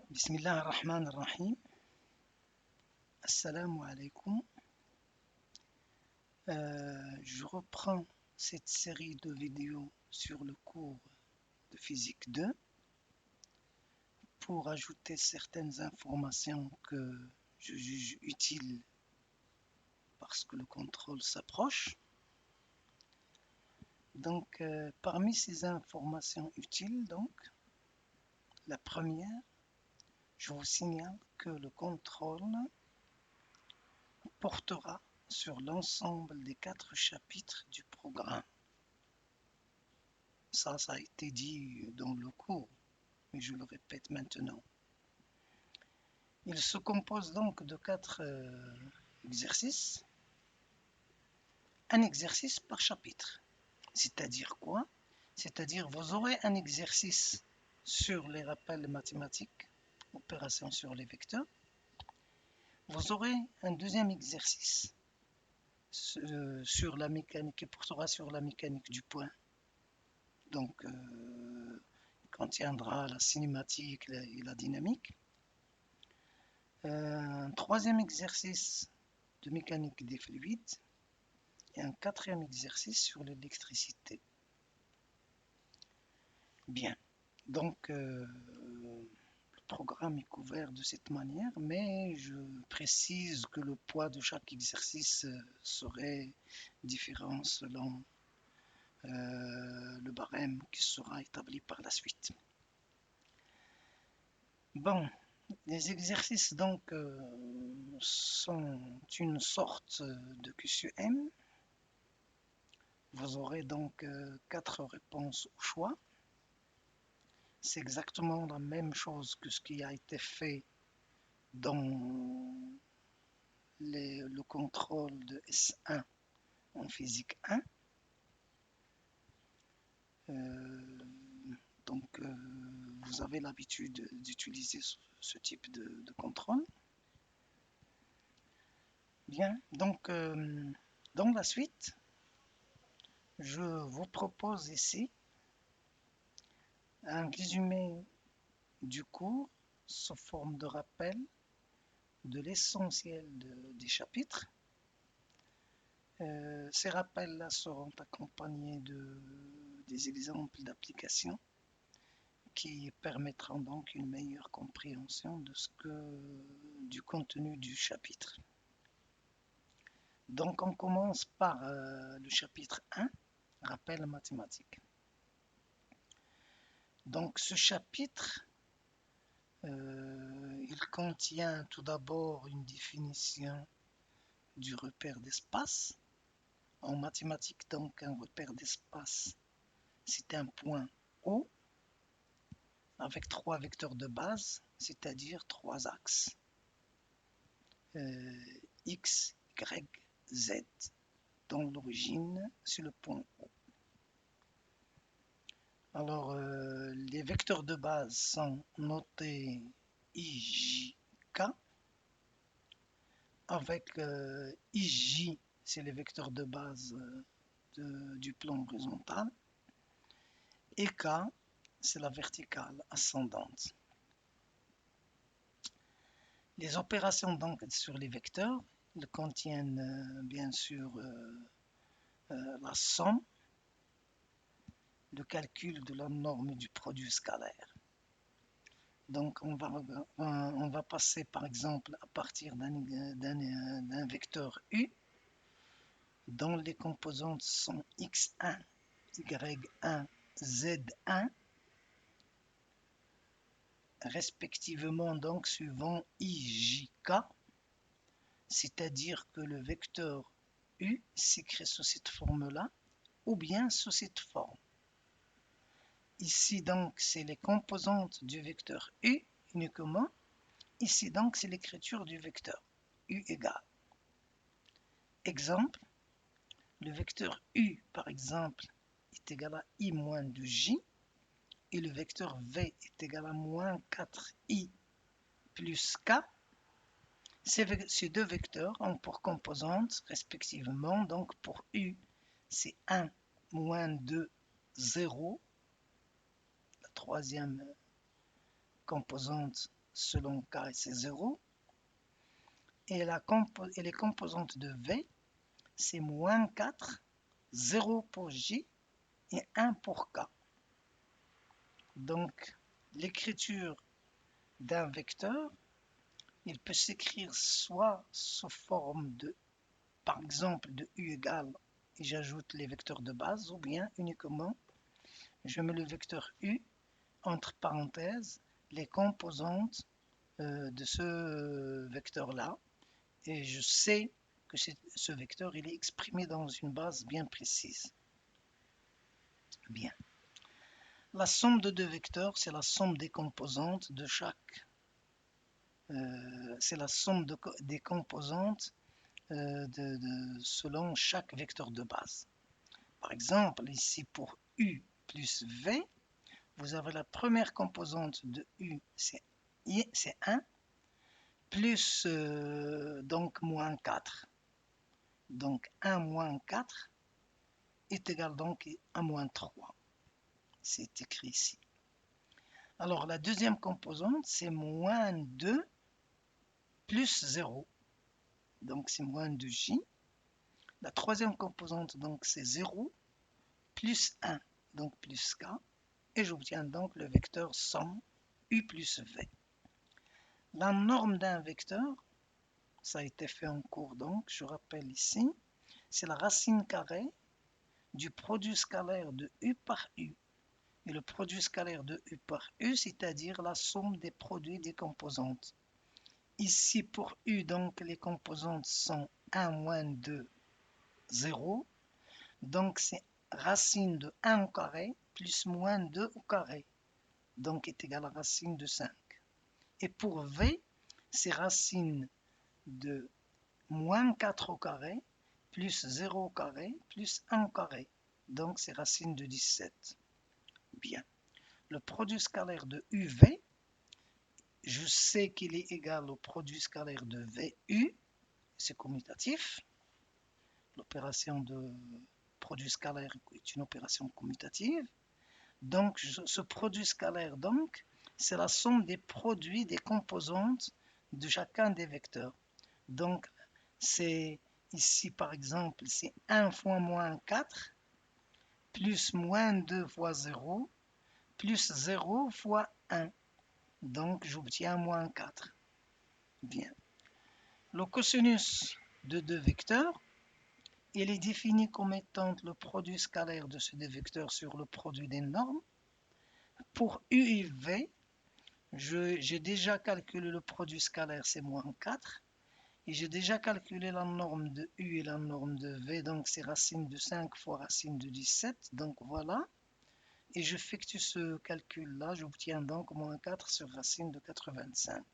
Bismillah ar-Rahman ar-Rahim. Assalamu alaikum. Je reprends cette série de vidéos sur le cours de physique 2 pour ajouter certaines informations que je juge utiles parce que le contrôle s'approche. Donc, parmi ces informations utiles, la première, je vous signale que le contrôle portera sur l'ensemble des 4 chapitres du programme. Ça a été dit dans le cours, mais je le répète maintenant. Il se compose donc de 4 exercices. Un exercice par chapitre. C'est-à-dire quoi? C'est-à-dire vous aurez un exercice sur les rappels mathématiques, opérations sur les vecteurs. Vous aurez un deuxième exercice sur la mécanique, qui portera sur la mécanique du point. Donc, il contiendra la cinématique et la dynamique. Un troisième exercice de mécanique des fluides et un quatrième exercice sur l'électricité. Bien, donc le programme est couvert de cette manière, mais je précise que le poids de chaque exercice serait différent selon le barème qui sera établi par la suite. Bon, les exercices donc sont une sorte de QCM. Vous aurez donc 4 réponses au choix. C'est exactement la même chose que ce qui a été fait dans le contrôle de S1 en physique 1. Vous avez l'habitude d'utiliser ce type de contrôle. Bien, donc dans la suite, je vous propose ici un résumé du cours sous forme de rappel de l'essentiel des chapitres. Ces rappels-là seront accompagnés des exemples d'application qui permettront donc une meilleure compréhension du contenu du chapitre. Donc on commence par le chapitre 1, rappel mathématique. Donc ce chapitre, il contient tout d'abord une définition du repère d'espace. En mathématiques, donc, un repère d'espace, c'est un point O avec 3 vecteurs de base, c'est-à-dire 3 axes, X, Y, Z, dont l'origine, c'est le point O. Alors, les vecteurs de base sont notés IJ,K, avec IJ, c'est les vecteurs de base du plan horizontal, et K, c'est la verticale ascendante. Les opérations donc sur les vecteurs, ils contiennent bien sûr la somme, le calcul de la norme du produit scalaire. Donc on va passer par exemple à partir d'un vecteur U dont les composantes sont x1, y1, z1, respectivement donc suivant IJK, c'est-à-dire que le vecteur U s'écrit sous cette forme-là ou bien sous cette forme. Ici donc c'est les composantes du vecteur U uniquement. Ici donc c'est l'écriture du vecteur U égale. Exemple, le vecteur U par exemple est égal à I moins 2J et le vecteur V est égal à moins 4I plus K. Ces deux vecteurs ont pour composantes respectivement, donc pour U c'est 1, moins 2, 0. La troisième composante selon k c'est 0. Et les composantes de v, c'est moins 4, 0 pour j et 1 pour k. Donc, l'écriture d'un vecteur, il peut s'écrire soit sous forme de, par exemple, de u égale, et j'ajoute les vecteurs de base, ou bien uniquement, je mets le vecteur u, entre parenthèses, les composantes de ce vecteur-là, et je sais que ce vecteur, il est exprimé dans une base bien précise. Bien. La somme de deux vecteurs, c'est la somme des composantes de chaque. C'est la somme des composantes selon chaque vecteur de base. Par exemple, ici pour u plus v, vous avez la première composante de u, c'est 1, plus donc moins 4. Donc 1 moins 4 est égal donc à moins 3. C'est écrit ici. Alors la deuxième composante, c'est moins 2 plus 0. Donc c'est moins 2j. La troisième composante, donc c'est 0 plus 1, donc plus k. Et j'obtiens donc le vecteur somme u plus v. La norme d'un vecteur, ça a été fait en cours, donc je rappelle ici, c'est la racine carrée du produit scalaire de u par u. Et le produit scalaire de u par u, c'est-à-dire la somme des produits des composantes. Ici pour u, donc les composantes sont 1 moins 2, 0. Donc c'est racine de 1 au carré plus moins 2 au carré. Donc est égal à racine de 5. Et pour v, c'est racine de moins 4 au carré plus 0 au carré plus 1 au carré. Donc c'est racine de 17. Bien. Le produit scalaire de uv, je sais qu'il est égal au produit scalaire de vu, c'est commutatif. L'opération de produit scalaire est une opération commutative. Donc ce produit scalaire, donc, c'est la somme des produits des composantes de chacun des vecteurs. Donc c'est ici par exemple, c'est 1 fois moins 4 plus moins 2 fois 0 plus 0 fois 1. Donc j'obtiens moins 4. Bien. Le cosinus de deux vecteurs, il est défini comme étant le produit scalaire de ces deux vecteurs sur le produit des normes. Pour u et v, j'ai déjà calculé le produit scalaire, c'est moins 4. Et j'ai déjà calculé la norme de u et la norme de v, donc c'est racine de 5 fois racine de 17. Donc voilà. Et j'effectue ce calcul-là, j'obtiens donc moins 4 sur racine de 85.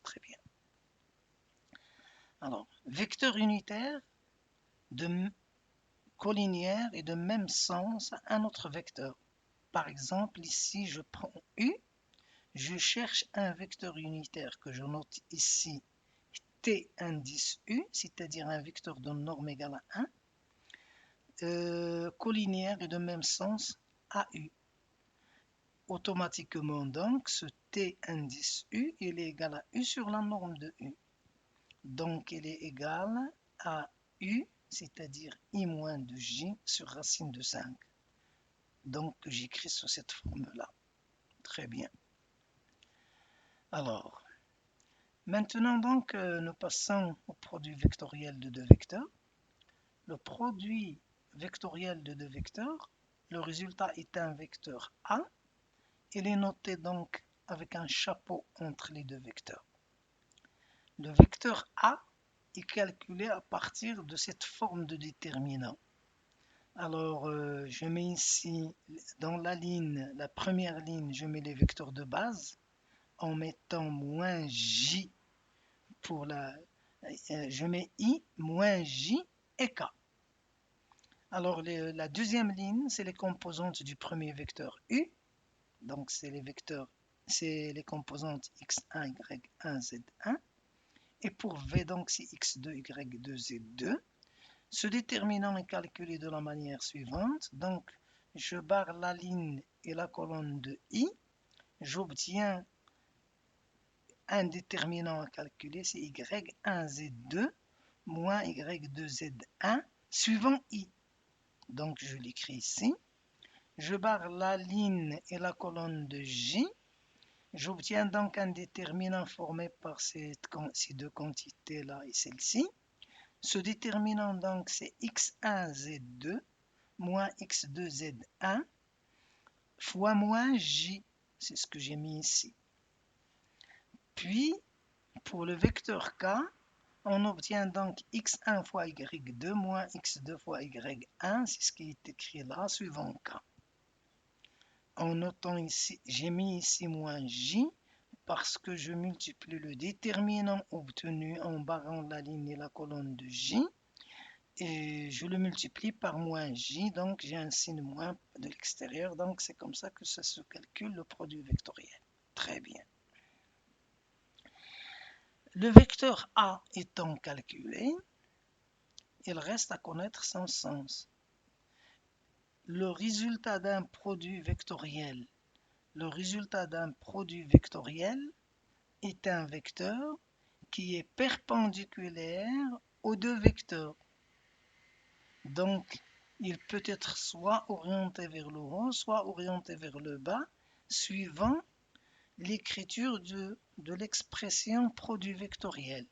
Très bien. Alors, vecteur unitaire de collinéaire et de même sens à un autre vecteur. Par exemple, ici, je prends U, je cherche un vecteur unitaire que je note ici, T indice U, c'est-à-dire un vecteur de norme égale à 1, collinéaire et de même sens à U. Automatiquement, donc, ce T indice U, il est égal à U sur la norme de U. Donc, il est égal à U, c'est-à-dire I moins de J sur racine de 5. Donc, j'écris sous cette forme-là. Très bien. Alors, maintenant, donc, nous passons au produit vectoriel de deux vecteurs. Le produit vectoriel de deux vecteurs, le résultat est un vecteur A. Il est noté donc avec un chapeau entre les deux vecteurs. Le vecteur A est calculé à partir de cette forme de déterminant. Alors, je mets ici, dans la ligne, la première ligne, je mets les vecteurs de base en mettant moins J pour je mets I, moins J et K. Alors, la deuxième ligne, c'est les composantes du premier vecteur U. Donc, c'est les composantes x1, y1, z1. Et pour V, donc, c'est x2, y2, z2. Ce déterminant est calculé de la manière suivante. Donc, je barre la ligne et la colonne de I. J'obtiens un déterminant à calculer, c'est y1z2 moins y2z1 suivant i. Donc je l'écris ici. Je barre la ligne et la colonne de J. J'obtiens donc un déterminant formé par ces deux quantités-là et celle-ci. Ce déterminant donc c'est x1z2 moins x2z1 fois moins j. C'est ce que j'ai mis ici. Puis, pour le vecteur k, on obtient donc x1 fois y2 moins x2 fois y1. C'est ce qui est écrit là, suivant k. En notant ici, j'ai mis ici moins j parce que je multiplie le déterminant obtenu en barrant la ligne et la colonne de j et je le multiplie par moins j, donc j'ai un signe moins de l'extérieur, donc c'est comme ça que ça se calcule le produit vectoriel. Très bien. Le vecteur A étant calculé, il reste à connaître son sens. Le résultat d'un produit vectoriel est un vecteur qui est perpendiculaire aux deux vecteurs. Donc, il peut être soit orienté vers le haut, soit orienté vers le bas, suivant l'écriture de l'expression produit vectoriel.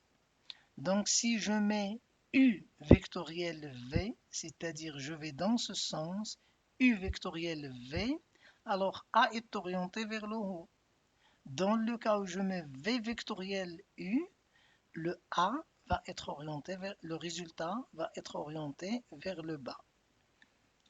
Donc, si je mets U vectoriel V, c'est-à-dire je vais dans ce sens, U vectoriel V, alors A est orienté vers le haut. Dans le cas où je mets V vectoriel U, le A va être orienté vers, le résultat va être orienté vers le bas.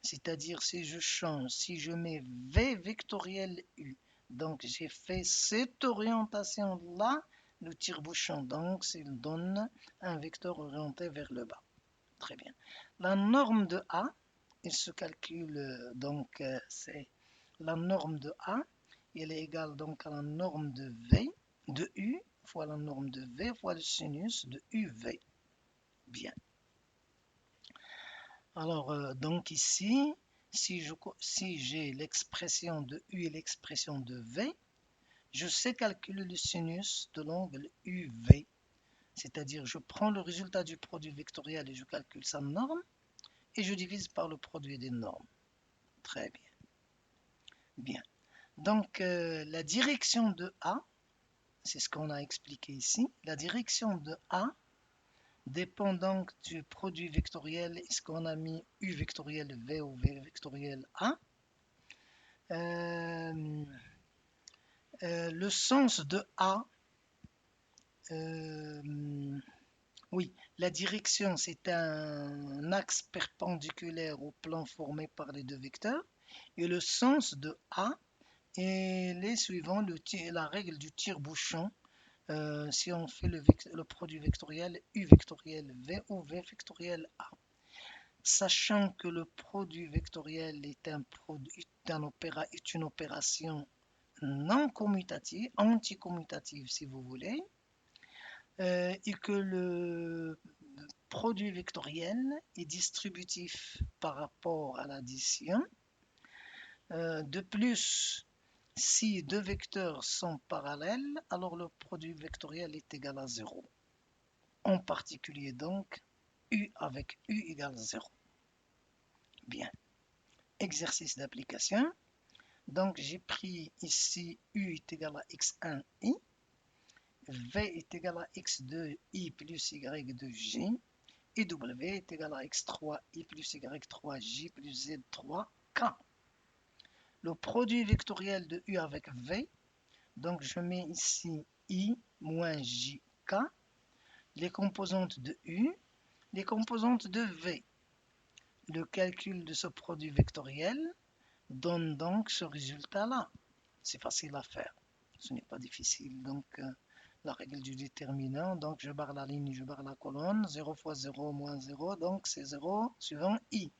C'est-à-dire si je change, si je mets V vectoriel U, donc j'ai fait cette orientation-là, le tire-bouchon, donc il donne un vecteur orienté vers le bas. Très bien. La norme de A, il se calcule donc, c'est la norme de A, elle est égale donc à la norme de V, de U, fois la norme de V, fois le sinus de UV. Bien. Alors, donc ici, si j'ai l'expression de U et l'expression de V, je sais calculer le sinus de l'angle UV. C'est-à-dire, je prends le résultat du produit vectoriel et je calcule sa norme, et je divise par le produit des normes. Très bien. Bien. Donc, la direction de A, c'est ce qu'on a expliqué ici, la direction de A dépend donc du produit vectoriel, est-ce qu'on a mis U vectoriel V ou V vectoriel A. Le sens de A, oui, la direction c'est un axe perpendiculaire au plan formé par les deux vecteurs, et le sens de A est les suivants, la règle du tire-bouchon. Si on fait le produit vectoriel U vectoriel V ou V vectoriel A. Sachant que le produit vectoriel est une opération non commutative, anticommutative si vous voulez, et que le produit vectoriel est distributif par rapport à l'addition. De plus, si deux vecteurs sont parallèles, alors le produit vectoriel est égal à 0. En particulier donc, U avec U égale 0. Bien. Exercice d'application. Donc j'ai pris ici U est égal à x1i, V est égal à x2i plus y de j, et W est égal à x3i plus y3j plus z3k. Le produit vectoriel de U avec V, donc je mets ici I moins JK, les composantes de U, les composantes de V. Le calcul de ce produit vectoriel donne donc ce résultat-là. C'est facile à faire, ce n'est pas difficile. Donc la règle du déterminant, donc je barre la ligne, je barre la colonne, 0 fois 0 moins 0, donc c'est 0 suivant I.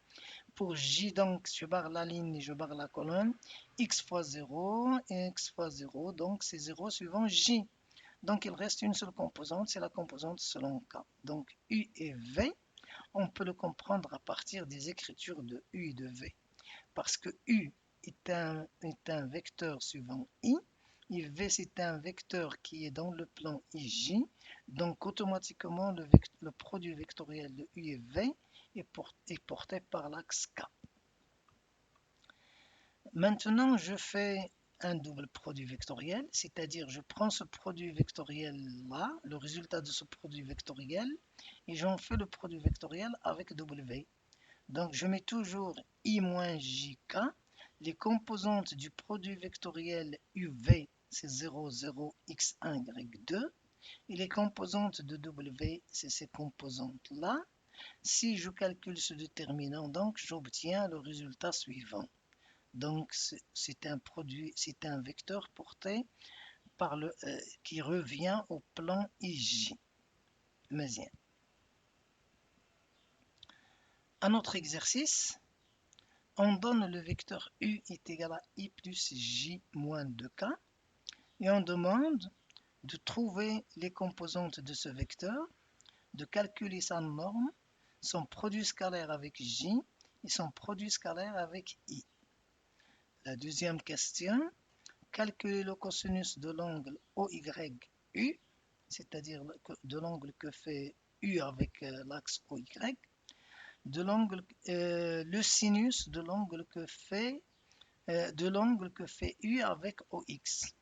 Pour J, donc, je barre la ligne, je barre la colonne, x fois 0, x fois 0, donc c'est 0 suivant J. Donc il reste une seule composante, c'est la composante selon K. Donc U et V, on peut le comprendre à partir des écritures de U et de V. Parce que U est un vecteur suivant I, IV, c'est un vecteur qui est dans le plan IJ. Donc, automatiquement, le produit vectoriel de U et V est porté par l'axe K. Maintenant, je fais un double produit vectoriel, c'est-à-dire je prends ce produit vectoriel-là, le résultat de ce produit vectoriel, et j'en fais le produit vectoriel avec W. Donc, je mets toujours I moins JK. Les composantes du produit vectoriel UV, c'est 0, 0, x1, y2. Et les composantes de W, c'est ces composantes-là. Si je calcule ce déterminant, donc j'obtiens le résultat suivant. Donc, c'est un produit, c'est un vecteur porté par qui revient au plan IJ. Mazien. Un autre exercice, on donne le vecteur U est égal à I plus J moins 2K et on demande de trouver les composantes de ce vecteur, de calculer sa norme, son produit scalaire avec J et son produit scalaire avec I. La deuxième question, calculer le cosinus de l'angle OYU, c'est-à-dire de l'angle que fait U avec l'axe OY, de l'angle, le sinus de l'angle que fait U avec OX.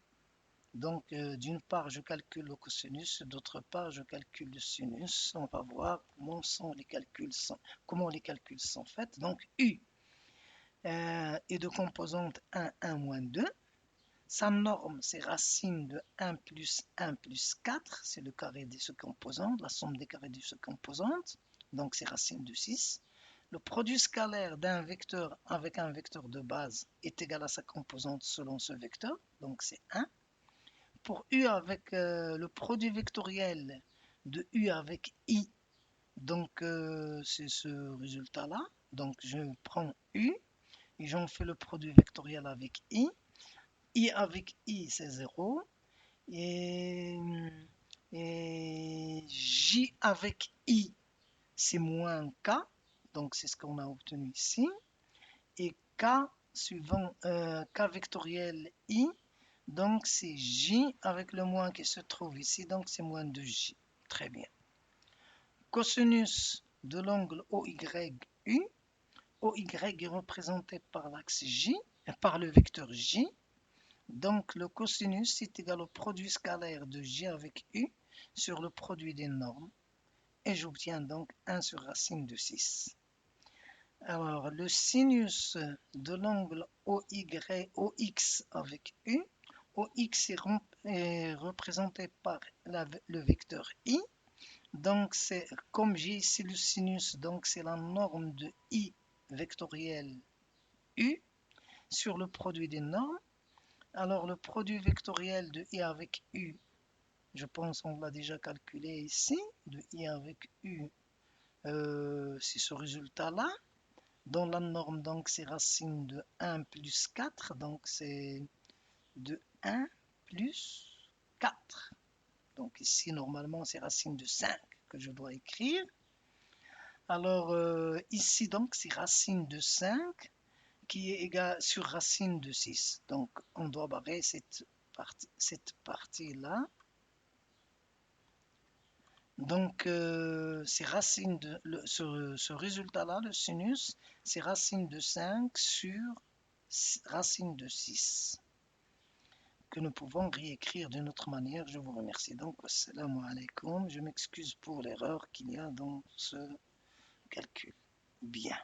Donc, d'une part, je calcule le cosinus, d'autre part, je calcule le sinus. On va voir comment les calculs sont faits. Donc, U est de composante 1, 1, moins 2. Sa norme, c'est racine de 1 plus 1 plus 4. C'est le carré de ce composante, la somme des carrés de ce composante. Donc, c'est racine de 6. Le produit scalaire d'un vecteur avec un vecteur de base est égal à sa composante selon ce vecteur. Donc, c'est 1. Pour U avec le produit vectoriel de U avec I, donc c'est ce résultat-là. Donc je prends U et j'en fais le produit vectoriel avec I. I avec I, c'est 0. Et J avec I, c'est moins K. Donc c'est ce qu'on a obtenu ici. Et K suivant K vectoriel I, donc c'est J avec le moins qui se trouve ici, donc c'est moins 2J. Très bien. Cosinus de l'angle OYU. OY est représenté par l'axe J, par le vecteur J. Donc le cosinus est égal au produit scalaire de J avec U sur le produit des normes. Et j'obtiens donc 1 sur racine de 6. Alors le sinus de l'angle OX avec U. OX est représenté par le vecteur I. Donc, c'est comme j'ai ici le sinus, donc c'est la norme de I vectoriel U sur le produit des normes. Alors, le produit vectoriel de I avec U, je pense qu'on l'a déjà calculé ici, de I avec U, c'est ce résultat-là. Dans la norme, donc, c'est racine de 1 plus 4, donc c'est de 1 plus 4. Donc ici, normalement, c'est racine de 5 que je dois écrire. Alors ici, donc, c'est racine de 5 qui est égale sur racine de 6. Donc, on doit barrer cette partie-là. Donc, c'est racine de ce résultat-là, le sinus, c'est racine de 5 sur racine de 6. Que nous pouvons réécrire d'une autre manière. Je vous remercie. Donc, assalamu alaikum. Je m'excuse pour l'erreur qu'il y a dans ce calcul. Bien.